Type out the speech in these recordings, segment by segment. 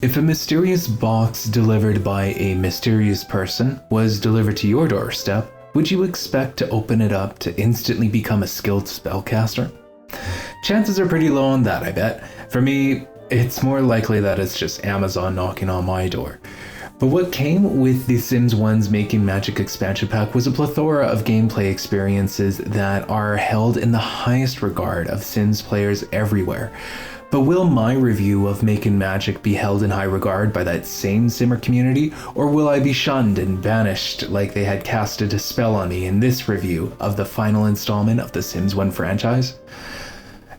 If a mysterious box delivered by a mysterious person was delivered to your doorstep, would you expect to open it up to instantly become a skilled spellcaster? Chances are pretty low on that, I bet. For me, it's more likely that it's just Amazon knocking on my door. But what came with The Sims 1's Making Magic expansion pack was a plethora of gameplay experiences that are held in the highest regard of Sims players everywhere. But will my review of Making Magic be held in high regard by that same Simmer community, or will I be shunned and banished like they had casted a spell on me in this review of the final installment of the Sims 1 franchise?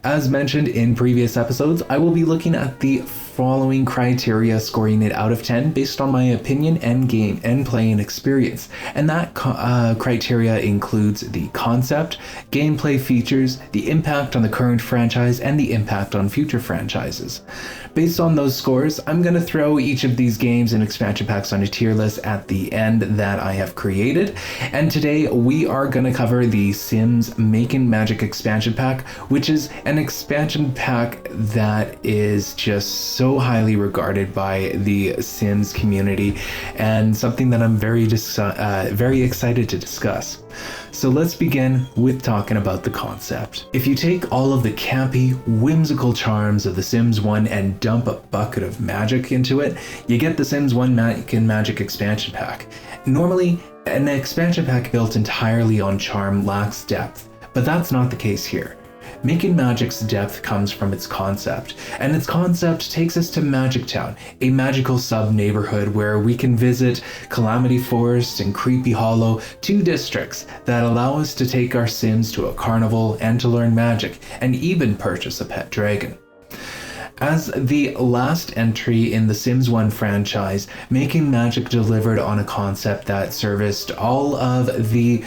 As mentioned in previous episodes, I will be looking at the following criteria, scoring it out of 10 based on my opinion and game and playing experience. And that criteria includes the concept, gameplay features, the impact on the current franchise, and the impact on future franchises. Based on those scores, I'm going to throw each of these games and expansion packs on a tier list at the end that I have created. And today we are going to cover the Sims Making Magic expansion pack, which is an expansion pack that is just so highly regarded by the Sims community and something that I'm very excited to discuss. So let's begin with talking about the concept. If you take all of the campy, whimsical charms of The Sims 1 and dump a bucket of magic into it, you get The Sims 1 Making Magic expansion pack. Normally, an expansion pack built entirely on charm lacks depth, but that's not the case here. Making Magic's depth comes from its concept, and its concept takes us to Magic Town, a magical sub-neighborhood where we can visit Calamity Forest and Creepy Hollow, two districts that allow us to take our Sims to a carnival and to learn magic, and even purchase a pet dragon. As the last entry in the Sims 1 franchise, Making Magic delivered on a concept that serviced all of the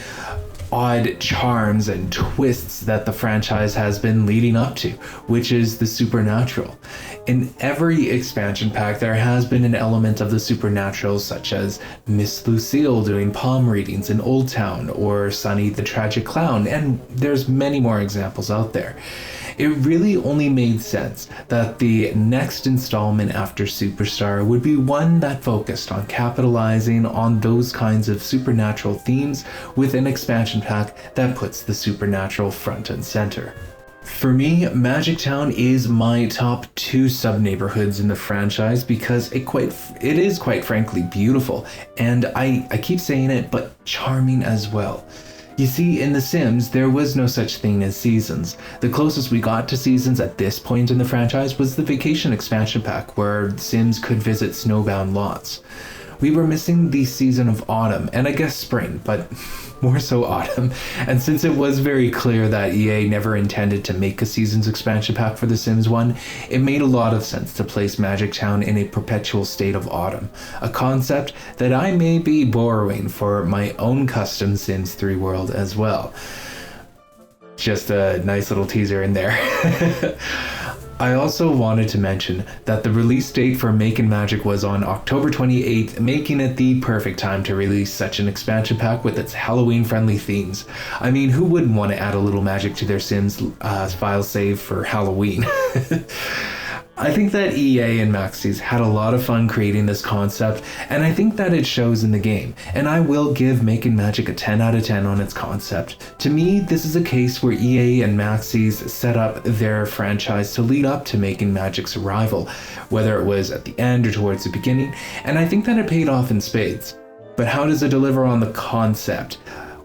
odd charms and twists that the franchise has been leading up to, which is the supernatural. In every expansion pack, there has been an element of the supernatural, such as Miss Lucille doing palm readings in Old Town, or Sunny the Tragic Clown, and there's many more examples out there. It really only made sense that the next installment after Superstar would be one that focused on capitalizing on those kinds of supernatural themes with an expansion pack that puts the supernatural front and center. For me, Magic Town is my top two sub-neighborhoods in the franchise because it is quite frankly beautiful, and I keep saying it, but charming as well. You see, in The Sims, there was no such thing as seasons. The closest we got to seasons at this point in the franchise was the Vacation expansion pack, where Sims could visit snowbound lots. We were missing the season of autumn, and I guess spring, but more so autumn. And since it was very clear that EA never intended to make a seasons expansion pack for The Sims 1, it made a lot of sense to place Magic Town in a perpetual state of autumn, a concept that I may be borrowing for my own custom Sims 3 world as well. Just a nice little teaser in there. I also wanted to mention that the release date for Making Magic was on October 28th, making it the perfect time to release such an expansion pack with its Halloween-friendly themes. I mean, who wouldn't want to add a little magic to their Sims file save for Halloween? I think that EA and Maxis had a lot of fun creating this concept, and I think that it shows in the game, and I will give Making Magic a 10 out of 10 on its concept. To me, this is a case where EA and Maxis set up their franchise to lead up to Making Magic's arrival, whether it was at the end or towards the beginning, and I think that it paid off in spades. But how does it deliver on the concept?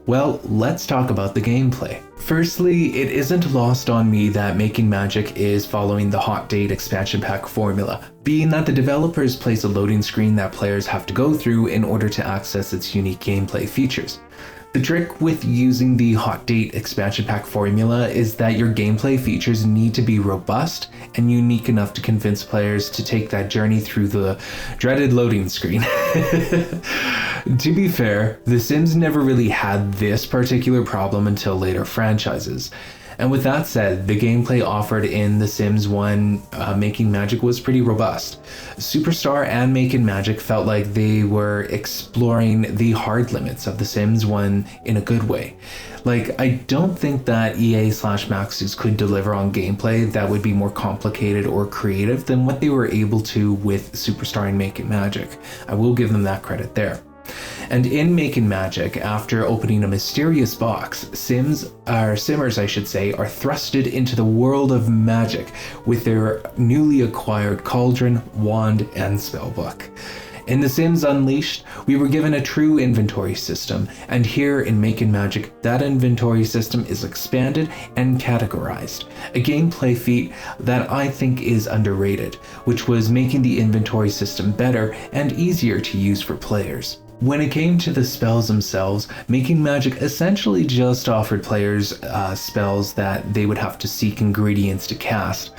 Well, let's talk about the gameplay. Firstly, it isn't lost on me that Making Magic is following the Hot Date expansion pack formula, being that the developers place a loading screen that players have to go through in order to access its unique gameplay features. The trick with using the Hot Date expansion pack formula is that your gameplay features need to be robust and unique enough to convince players to take that journey through the dreaded loading screen. To be fair, The Sims never really had this particular problem until later franchises. And with that said, the gameplay offered in The Sims 1 Making Magic was pretty robust. Superstar and Making Magic felt like they were exploring the hard limits of The Sims 1 in a good way. Like, I don't think that EA/Maxis could deliver on gameplay that would be more complicated or creative than what they were able to with Superstar and Making Magic. I will give them that credit there. And in Making Magic, after opening a mysterious box, simmers I should say, are thrusted into the world of magic with their newly acquired cauldron, wand, and spellbook. In The Sims Unleashed, we were given a true inventory system, and here in Making Magic, that inventory system is expanded and categorized, a gameplay feat that I think is underrated, which was making the inventory system better and easier to use for players. When it came to the spells themselves, Making Magic essentially just offered players spells that they would have to seek ingredients to cast.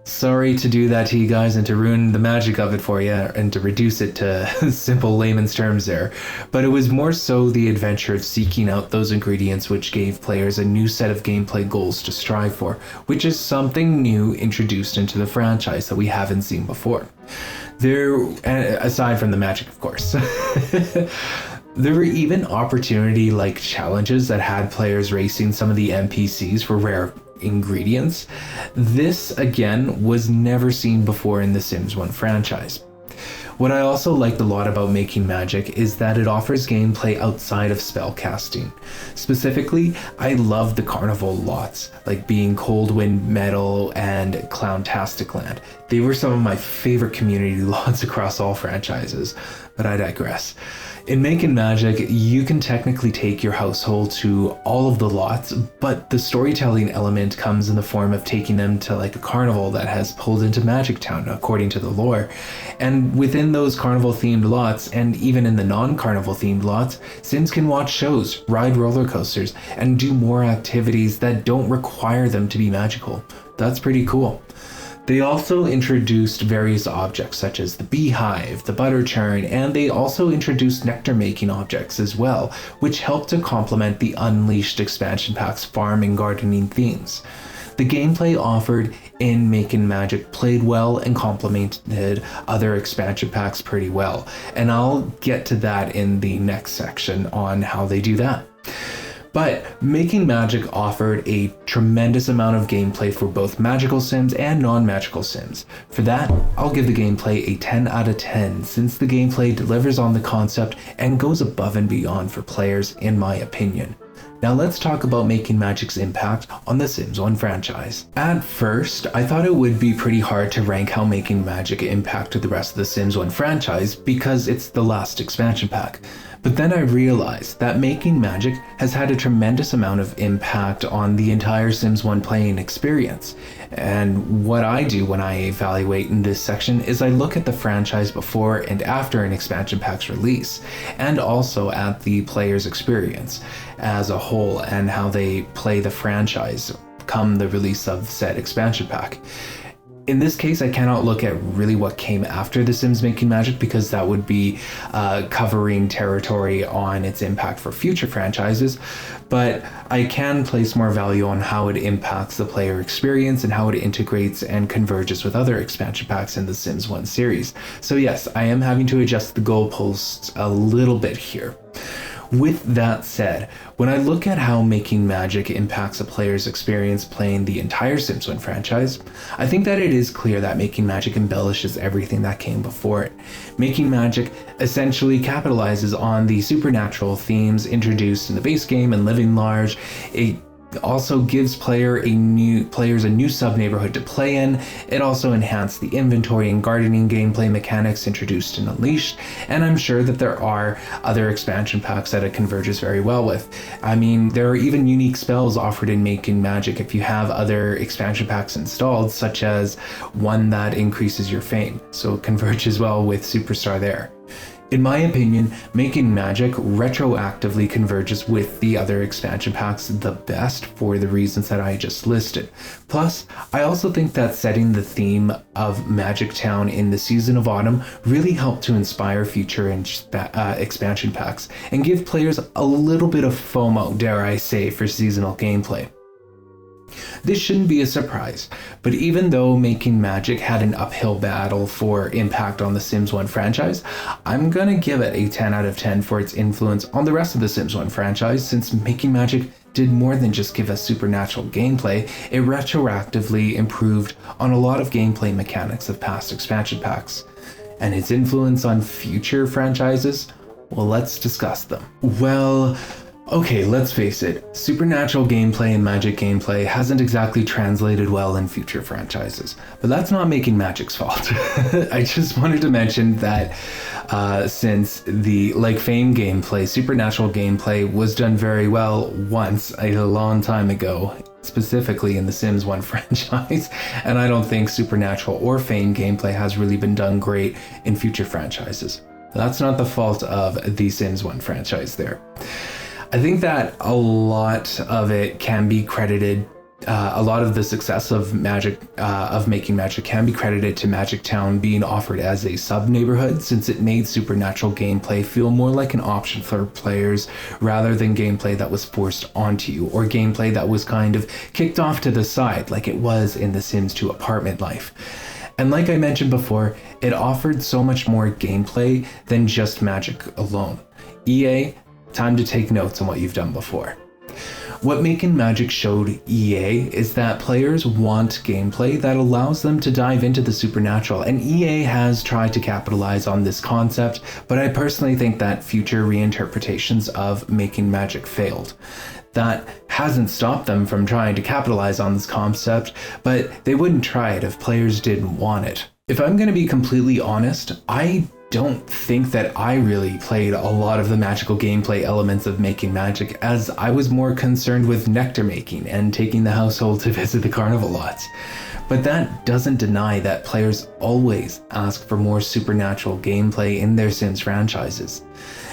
Sorry to do that to you guys and to ruin the magic of it for you and to reduce it to simple layman's terms there, but it was more so the adventure of seeking out those ingredients which gave players a new set of gameplay goals to strive for, which is something new introduced into the franchise that we haven't seen before. Aside from the magic, of course. There were even opportunity-like challenges that had players racing some of the NPCs for rare ingredients. This, again, was never seen before in the Sims 1 franchise. What I also liked a lot about Making Magic is that it offers gameplay outside of spellcasting. Specifically, I love the carnival lots, like being Coldwind Meadow and Clowntastic Land. They were some of my favorite community lots across all franchises, but I digress. In Making Magic, you can technically take your household to all of the lots, but the storytelling element comes in the form of taking them to like a carnival that has pulled into Magic Town, according to the lore. And within those carnival themed lots, and even in the non-carnival themed lots, Sims can watch shows, ride roller coasters, and do more activities that don't require them to be magical. That's pretty cool. They also introduced various objects such as the beehive, the butter churn, and they also introduced nectar making objects as well, which helped to complement the Unleashed expansion pack's farm and gardening themes. The gameplay offered in Making Magic played well and complemented other expansion packs pretty well, and I'll get to that in the next section on how they do that. But Making Magic offered a tremendous amount of gameplay for both magical Sims and non-magical Sims. For that, I'll give the gameplay a 10 out of 10 since the gameplay delivers on the concept and goes above and beyond for players in my opinion. Now let's talk about Making Magic's impact on the Sims 1 franchise. At first, I thought it would be pretty hard to rank how Making Magic impacted the rest of the Sims 1 franchise because it's the last expansion pack. But then I realized that Making Magic has had a tremendous amount of impact on the entire Sims 1 playing experience. And what I do when I evaluate in this section is I look at the franchise before and after an expansion pack's release, and also at the player's experience as a whole and how they play the franchise come the release of said expansion pack. In this case, I cannot look at really what came after The Sims Making Magic because that would be covering territory on its impact for future franchises, but I can place more value on how it impacts the player experience and how it integrates and converges with other expansion packs in the Sims 1 series. So yes, I am having to adjust the goalposts a little bit here. With that said, when I look at how Making Magic impacts a player's experience playing the entire Sims 1 franchise, I think that it is clear that Making Magic embellishes everything that came before it. Making Magic essentially capitalizes on the supernatural themes introduced in the base game and Living Large. It also gives players a new sub-neighborhood to play in. It also enhanced the inventory and gardening gameplay mechanics introduced in Unleashed, and I'm sure that there are other expansion packs that it converges very well with. I mean, there are even unique spells offered in Making Magic if you have other expansion packs installed, such as one that increases your fame, so it converges well with Superstar there. In my opinion, Making Magic retroactively converges with the other expansion packs the best for the reasons that I just listed. Plus, I also think that setting the theme of Magic Town in the Season of Autumn really helped to inspire future expansion packs and give players a little bit of FOMO, dare I say, for seasonal gameplay. This shouldn't be a surprise, but even though Making Magic had an uphill battle for impact on the Sims 1 franchise, I'm gonna give it a 10 out of 10 for its influence on the rest of the Sims 1 franchise, since Making Magic did more than just give us supernatural gameplay. It retroactively improved on a lot of gameplay mechanics of past expansion packs. And its influence on future franchises? Well, let's discuss them. Well, okay, let's face it, supernatural gameplay and magic gameplay hasn't exactly translated well in future franchises, but that's not Making Magic's fault. I just wanted to mention that since the Fame gameplay, supernatural gameplay was done very well once a long time ago, specifically in the Sims 1 franchise, and I don't think supernatural or Fame gameplay has really been done great in future franchises. That's not the fault of the Sims 1 franchise there. I think that a lot of it can be credited, a lot of the success of Making Magic can be credited to Magic Town being offered as a sub-neighborhood, since it made supernatural gameplay feel more like an option for players rather than gameplay that was forced onto you, or gameplay that was kind of kicked off to the side like it was in The Sims 2 Apartment Life. And like I mentioned before, it offered so much more gameplay than just magic alone. EA, time to take notes on what you've done before. What Making Magic showed EA is that players want gameplay that allows them to dive into the supernatural, and EA has tried to capitalize on this concept, but I personally think that future reinterpretations of Making Magic failed. That hasn't stopped them from trying to capitalize on this concept, but they wouldn't try it if players didn't want it. If I'm going to be completely honest, I don't think that I really played a lot of the magical gameplay elements of Making Magic, as I was more concerned with nectar making and taking the household to visit the carnival lots. But that doesn't deny that players always ask for more supernatural gameplay in their Sims franchises.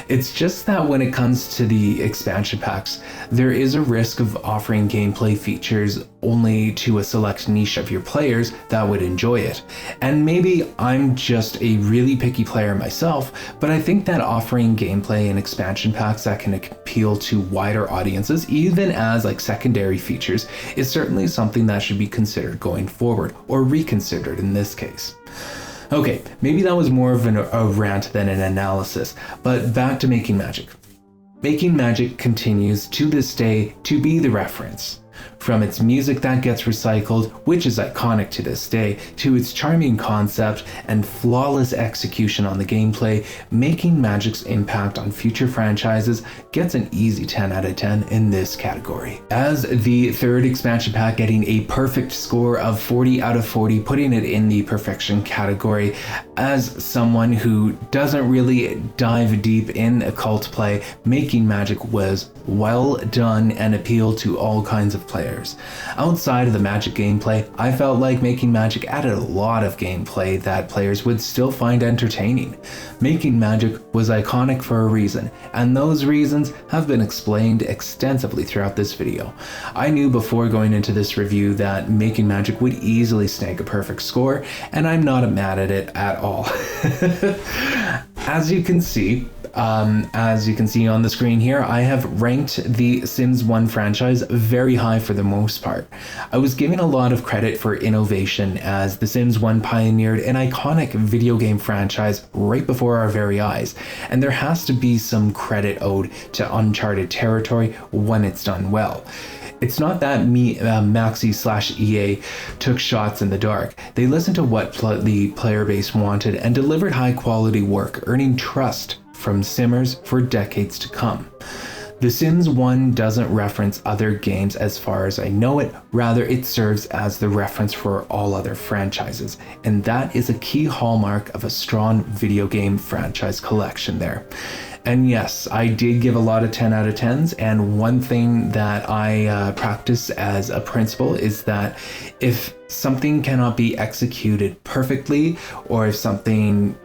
It's just that when it comes to the expansion packs, there is a risk of offering gameplay features only to a select niche of your players that would enjoy it. And maybe I'm just a really picky player myself, but I think that offering gameplay and expansion packs that can appeal to wider audiences, even as secondary features, is certainly something that should be considered going forward, or reconsidered in this case. Okay, maybe that was more of a rant than an analysis, but back to Making Magic. Making Magic continues to this day to be the reference. From its music that gets recycled, which is iconic to this day, to its charming concept and flawless execution on the gameplay, Making Magic's impact on future franchises gets an easy 10 out of 10 in this category. As the third expansion pack, getting a perfect score of 40 out of 40, putting it in the perfection category. As someone who doesn't really dive deep in occult play, Making Magic was well done and appealed to all kinds of players. Outside of the magic gameplay, I felt like Making Magic added a lot of gameplay that players would still find entertaining. Making Magic was iconic for a reason, and those reasons have been explained extensively throughout this video. I knew before going into this review that Making Magic would easily snag a perfect score, and I'm not mad at it at all. As you can see on the screen here, I have ranked the Sims 1 franchise very high for the most part. I was giving a lot of credit for innovation, as The Sims 1 pioneered an iconic video game franchise right before our very eyes, and there has to be some credit owed to uncharted territory when it's done well. It's not that Maxi/EA took shots in the dark. They listened to what the player base wanted and delivered high quality work, earning trust from Simmers for decades to come. The Sims 1 doesn't reference other games as far as I know it, rather it serves as the reference for all other franchises, and that is a key hallmark of a strong video game franchise collection there. And yes, I did give a lot of 10 out of 10s, and one thing that I practice as a principle is that if something cannot be executed perfectly, or if something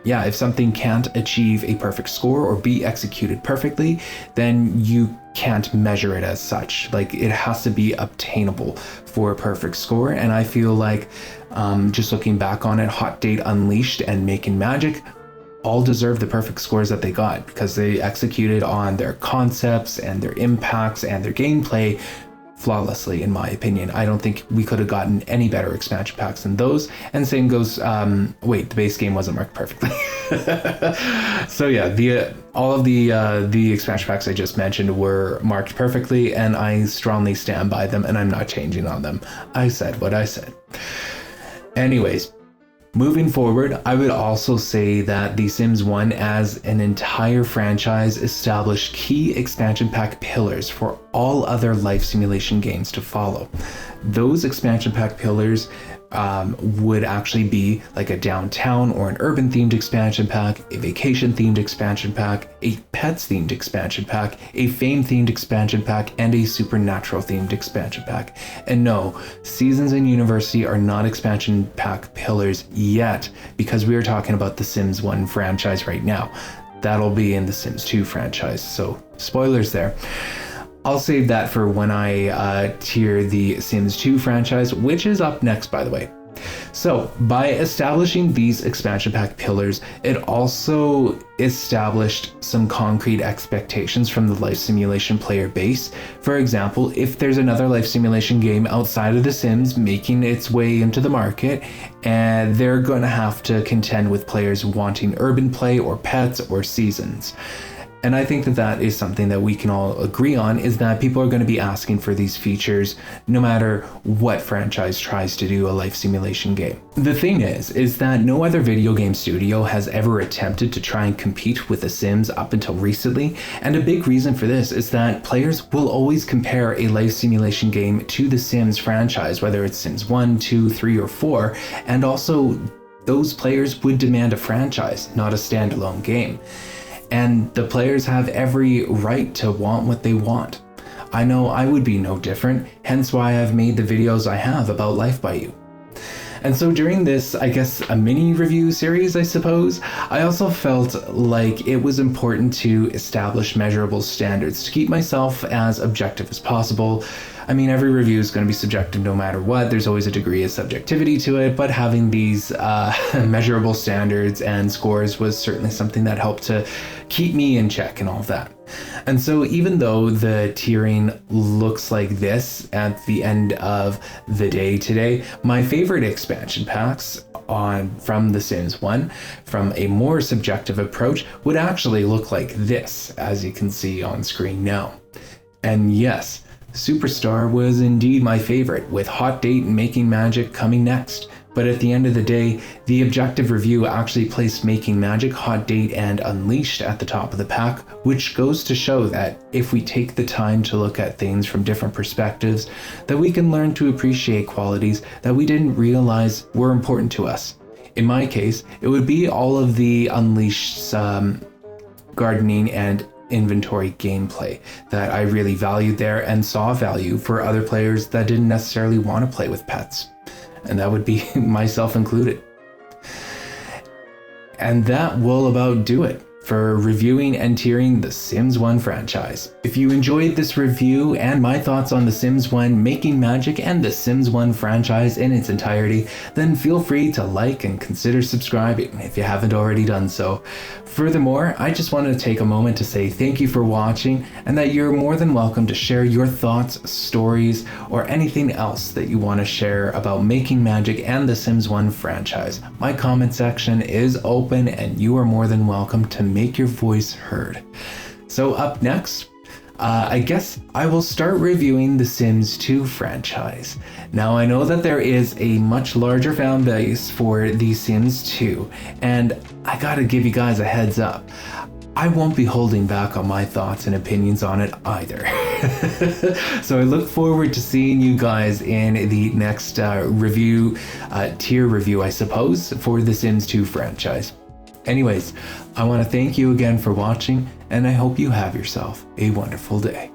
can't achieve a perfect score or be executed perfectly, then you can't measure it as such. It has to be obtainable for a perfect score. And I feel like just looking back on it, Hot Date Unleashed and Making Magic all deserve the perfect scores that they got, because they executed on their concepts and their impacts and their gameplay flawlessly, in my opinion. I don't think we could have gotten any better expansion packs than those. And same goes, wait, the base game wasn't marked perfectly. So yeah, all of the expansion packs I just mentioned were marked perfectly, and I strongly stand by them, and I'm not changing on them. I said what I said. Anyways, moving forward, I would also say that The Sims 1 as an entire franchise established key expansion pack pillars for all other life simulation games to follow. Those expansion pack pillars would actually be like a downtown or an urban themed expansion pack, a vacation themed expansion pack, a pets themed expansion pack, a fame themed expansion pack, and a supernatural themed expansion pack. And no, Seasons and University are not expansion pack pillars yet, because we are talking about the Sims 1 franchise right now. That'll be in the Sims 2 franchise, so spoilers there. I'll save that for when I tier the Sims 2 franchise, which is up next, by the way. So, by establishing these expansion pack pillars, it also established some concrete expectations from the life simulation player base. For example, if there's another life simulation game outside of The Sims making its way into the market, and they're going to have to contend with players wanting urban play or pets or seasons. And I think that that is something that we can all agree on, is that people are going to be asking for these features no matter what franchise tries to do a life simulation game. The thing is that no other video game studio has ever attempted to try and compete with The Sims up until recently. And a big reason for this is that players will always compare a life simulation game to the Sims franchise, whether it's Sims 1, 2, 3, or 4. And also, those players would demand a franchise, not a standalone game. And the players have every right to want what they want. I know I would be no different, hence why I've made the videos I have about Life by You. And so during this, I guess, a mini review series, I suppose, I also felt like it was important to establish measurable standards to keep myself as objective as possible. I mean, every review is going to be subjective no matter what. There's always a degree of subjectivity to it, but having these measurable standards and scores was certainly something that helped to keep me in check and all of that. And so even though the tiering looks like this at the end of the day today, my favorite expansion packs from The Sims 1, from a more subjective approach, would actually look like this, as you can see on screen now. And yes, Superstar was indeed my favorite, with Hot Date and Making Magic coming next. But at the end of the day, the objective review actually placed Making Magic, Hot Date, and Unleashed at the top of the pack, which goes to show that if we take the time to look at things from different perspectives, that we can learn to appreciate qualities that we didn't realize were important to us. In my case, it would be all of the Unleashed gardening and inventory gameplay that I really valued there, and saw value for other players that didn't necessarily want to play with pets. And that would be myself included. And that will about do it for reviewing and tiering the Sims 1 franchise. If you enjoyed this review and my thoughts on the Sims 1, Making Magic, and the Sims 1 franchise in its entirety, then feel free to like and consider subscribing if you haven't already done so. Furthermore, I just wanted to take a moment to say thank you for watching, and that you're more than welcome to share your thoughts, stories, or anything else that you want to share about Making Magic and the Sims 1 franchise. My comment section is open, and you are more than welcome to make your voice heard. So up next, I guess I will start reviewing the Sims 2 franchise. Now I know that there is a much larger fan base for the Sims 2, and I gotta give you guys a heads up. I won't be holding back on my thoughts and opinions on it either. So I look forward to seeing you guys in the next review, tier review, I suppose, for the Sims 2 franchise. Anyways, I want to thank you again for watching, and I hope you have yourself a wonderful day.